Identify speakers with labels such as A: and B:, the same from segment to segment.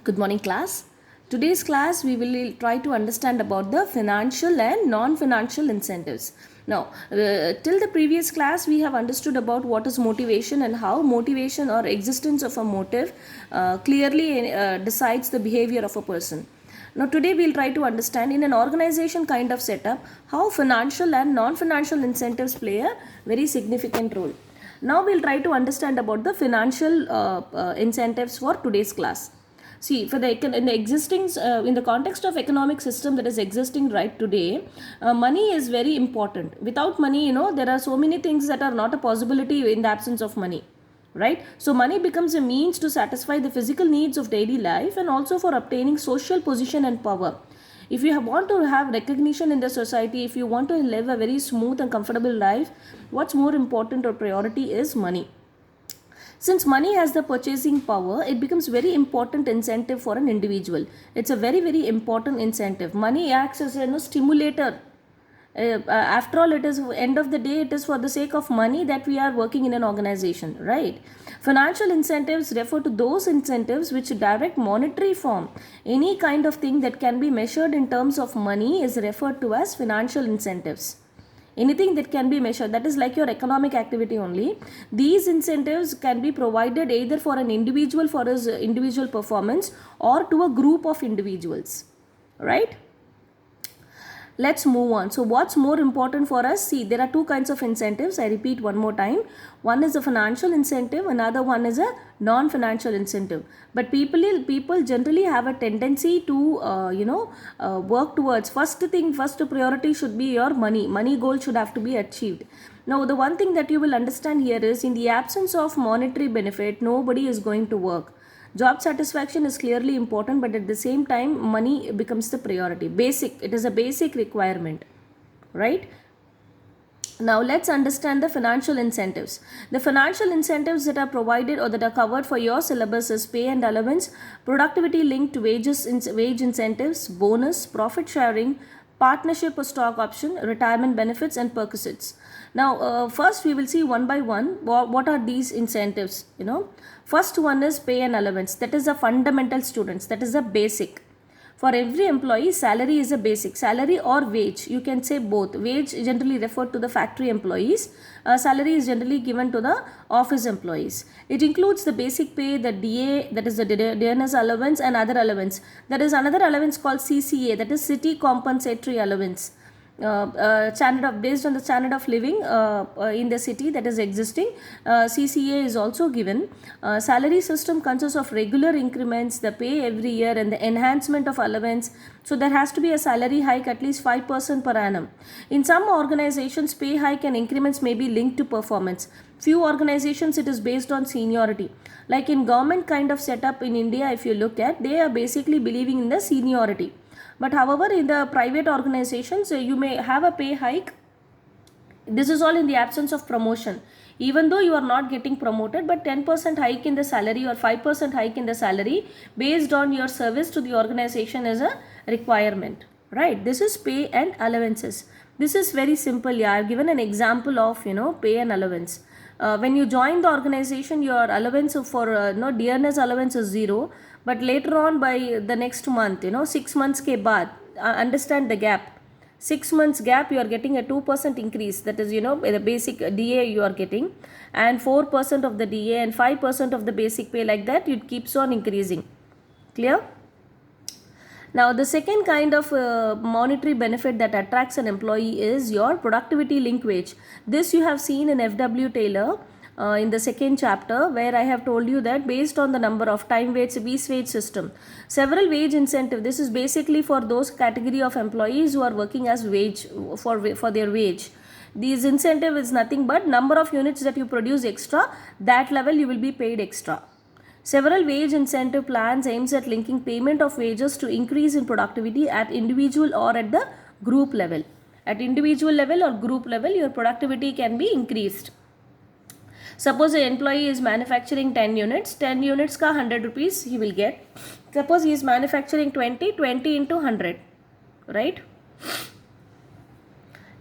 A: Good morning, class. Today's class we will try to understand about the financial and non-financial incentives. Now, till the previous class we have understood about what is motivation and how motivation or existence of a motive clearly decides the behavior of a person. Now, today we'll try to understand in an organization kind of setup how financial and non-financial incentives play a very significant role. Now, we'll try to understand about the financial incentives for today's class. See, for the in the existing in the context of economic system that is existing right today, money is very important. Without money, there are so many things that are not a possibility in the absence of money, right? So money becomes a means to satisfy the physical needs of daily life and also for obtaining social position and power. If you want to have recognition in the society, if you want to live a very smooth and comfortable life, what's more important or priority is money. Since money has the purchasing power, it becomes very important incentive for an individual. It's a very, very important incentive. Money acts as a stimulator. After all, it is end of the day, it is for the sake of money that we are working in an organization, right? Financial incentives refer to those incentives which direct monetary form. Any kind of thing that can be measured in terms of money is referred to as financial incentives. Anything that can be measured, that is like your economic activity only. These incentives can be provided either for an individual for his individual performance or to a group of individuals, right? Let's move on. So what's more important for us? See, there are two kinds of incentives. I repeat one more time. One is a financial incentive, another one is a non-financial incentive. But people generally have a tendency to work towards first priority should be your money goal should have to be achieved. Now the one thing that you will understand here is, in the absence of monetary benefit, nobody is going to work. Job satisfaction is clearly important, but at the same time money becomes the priority. It is a basic requirement, right? Now let's understand the financial incentives. The financial incentives that are provided or that are covered for your syllabus is pay and allowance, productivity linked wage incentives, bonus, profit sharing, partnership or stock option, retirement benefits and perquisites. Now first we will see one by one what are these incentives. First one is pay and allowance. That is a fundamental, students. That is a basic. For every employee, salary is a basic. Salary or wage, you can say both. Wage generally referred to the factory employees. Salary is generally given to the office employees. It includes the basic pay, the DA, that is the dearness allowance, and other allowance. There is another allowance called CCA, that is City Compensatory Allowance. Based on the standard of living in the city that is existing, CCA is also given. Salary system consists of regular increments, the pay every year, and the enhancement of allowance. So there has to be a salary hike at least 5% per annum. In some organizations, pay hike and increments may be linked to performance. Few organizations it is based on seniority. Like in government kind of setup in India, if you look at, they are basically believing in the seniority. But however, in the private organizations, you may have a pay hike. This is all in the absence of promotion. Even though you are not getting promoted, but 10% hike in the salary or 5% hike in the salary based on your service to the organization is a requirement, right? This is pay and allowances. This is very simple. Yeah, I've given an example of pay and allowance. When you join the organization, your allowance for dearness allowance is 0, but later on by the next month, 6 months ke baad, understand the gap. 6 months gap, you are getting a 2% increase. That is, the basic DA you are getting, and 4% of the DA and 5% of the basic pay, like that it keeps on increasing. Clear? Now the second kind of monetary benefit that attracts an employee is your productivity linked wage. This you have seen in F.W. Taylor in the second chapter, where I have told you that based on the number of time wage system, several wage incentive. This is basically for those category of employees who are working as wage for their wage. These incentive is nothing but number of units that you produce extra, that level you will be paid extra. Several wage incentive plans aims at linking payment of wages to increase in productivity at individual or at the group level. At individual level or group level, your productivity can be increased. Suppose an employee is manufacturing 10 units, 10 units ka 100 rupees he will get. Suppose he is manufacturing 20 into 100, right?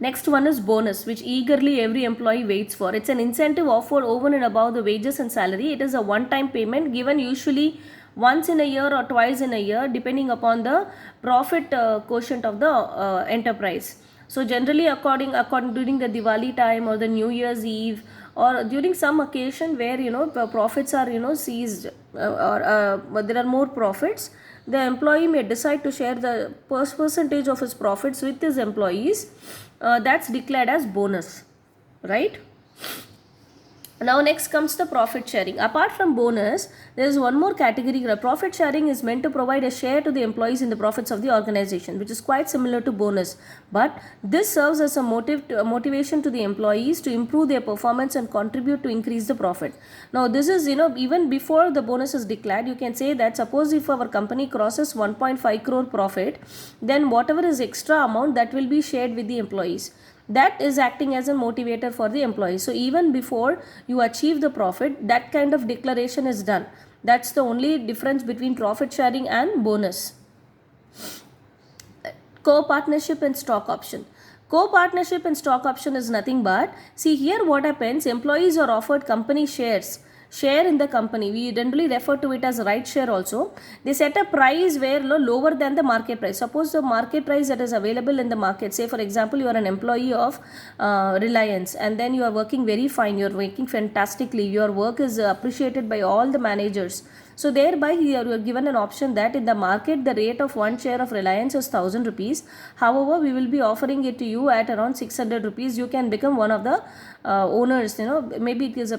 A: Next one is bonus, which eagerly every employee waits for. It's an incentive offered over and above the wages and salary. It is a one-time payment given usually once in a year or twice in a year, depending upon the profit quotient of the enterprise. So generally according during the Diwali time or the New Year's Eve, or during some occasion where profits are seized, or there are more profits, the employee may decide to share the percentage of his profits with his employees. That's declared as bonus, right? Now next comes the profit sharing. Apart from bonus, there is one more category. Profit sharing is meant to provide a share to the employees in the profits of the organization, which is quite similar to bonus. But this serves as a motivation to the employees to improve their performance and contribute to increase the profit. Now this is, even before the bonus is declared, you can say that suppose if our company crosses 1.5 crore profit, then whatever is extra amount, that will be shared with the employees. That is acting as a motivator for the employees. So even before you achieve the profit, that kind of declaration is done. That's the only difference between profit sharing and bonus. Co-partnership and stock option. Co-partnership and stock option is nothing but, see here what happens, employees are offered company share in the company. We generally refer to it as right share also. They set a price where lower than the market price. Suppose the market price that is available in the market, say for example you are an employee of Reliance, and then you are working very fine, you are working fantastically, your work is appreciated by all the managers. So thereby you are given an option that in the market the rate of one share of Reliance is 1000 rupees. However, we will be offering it to you at around 600 rupees. You can become one of the owners. Maybe it is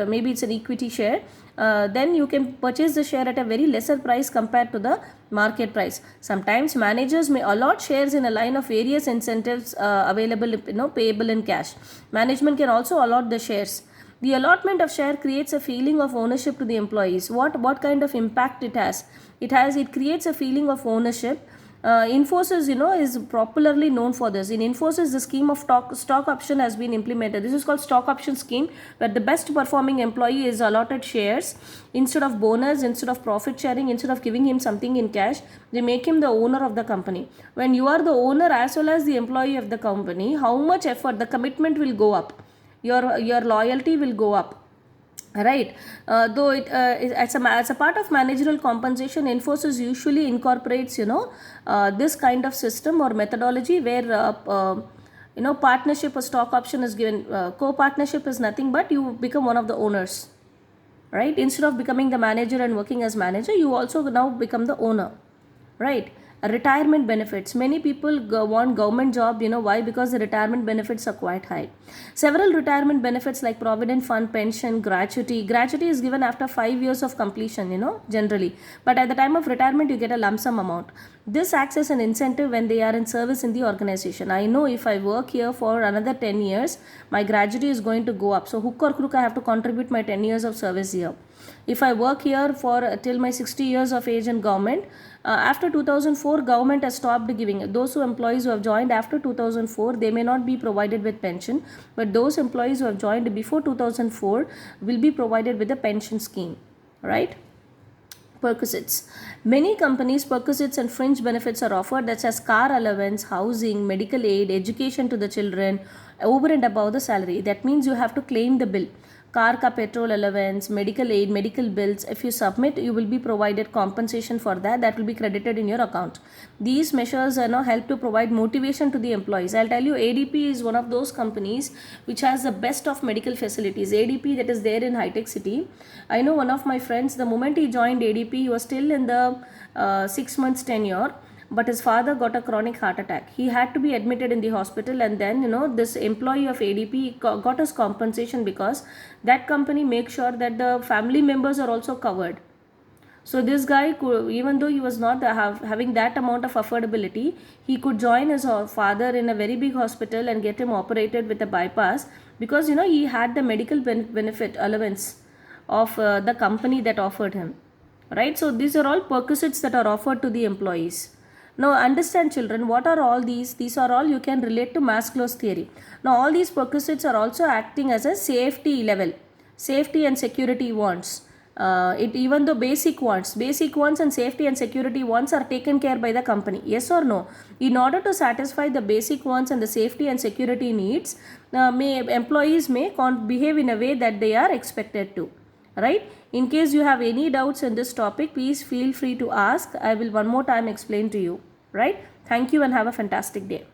A: maybe it's an equity share. Then you can purchase the share at a very lesser price compared to the market price. Sometimes managers may allot shares in a line of various incentives available, payable in cash. Management can also allot the shares. The allotment of share creates a feeling of ownership to the employees. What kind of impact it has? It creates a feeling of ownership. Infosys, is popularly known for this. In Infosys, the scheme of stock option has been implemented. This is called stock option scheme, where the best performing employee is allotted shares instead of bonus, instead of profit sharing, instead of giving him something in cash. They make him the owner of the company. When you are the owner as well as the employee of the company, how much effort, the commitment will go up. Your loyalty will go up, right? Though it as a part of managerial compensation, Infosys usually incorporates this kind of system or methodology where partnership or stock option is given. Co-partnership is nothing but you become one of the owners, right? Instead of becoming the manager and working as manager, you also now become the owner, right? Retirement benefits. Many people want government job. Why? Because the retirement benefits are quite high. Several retirement benefits like provident fund, pension, gratuity. Gratuity is given after 5 years of completion, generally. But at the time of retirement, you get a lump sum amount. This acts as an incentive when they are in service in the organization. I know if I work here for another 10 years, my gratuity is going to go up. So hook or crook, I have to contribute my 10 years of service here. If I work here for till my 60 years of age in government, after 2004, government has stopped giving. Those employees who have joined after 2004, they may not be provided with pension, but those employees who have joined before 2004 will be provided with a pension scheme, right? Perquisites. Many companies, perquisites and fringe benefits are offered, such as car allowance, housing, medical aid, education to the children, over and above the salary. That means you have to claim the bill. Car ka petrol allowance, medical aid, medical bills. If you submit, you will be provided compensation for that. That will be credited in your account. These measures help to provide motivation to the employees. I'll tell you, ADP is one of those companies which has the best of medical facilities. ADP, that is there in High-Tech City. I know one of my friends, the moment he joined ADP, he was still in the 6 months tenure. But his father got a chronic heart attack. He had to be admitted in the hospital, and then this employee of ADP got his compensation because that company makes sure that the family members are also covered. So this guy could, even though he was not having that amount of affordability, he could join his father in a very big hospital and get him operated with a bypass because he had the medical benefit allowance of the company that offered him, right? So these are all perquisites that are offered to the employees. Now understand, children, what are all these? These are all you can relate to Maslow's theory. Now all these perquisites are also acting as a safety level, safety and security wants. Even though basic wants and safety and security wants are taken care by the company. Yes or no? In order to satisfy the basic wants and the safety and security needs, employees may behave in a way that they are expected to. right? In case you have any doubts in this topic, please feel free to ask. I will one more time explain to you, right? Thank you and have a fantastic day.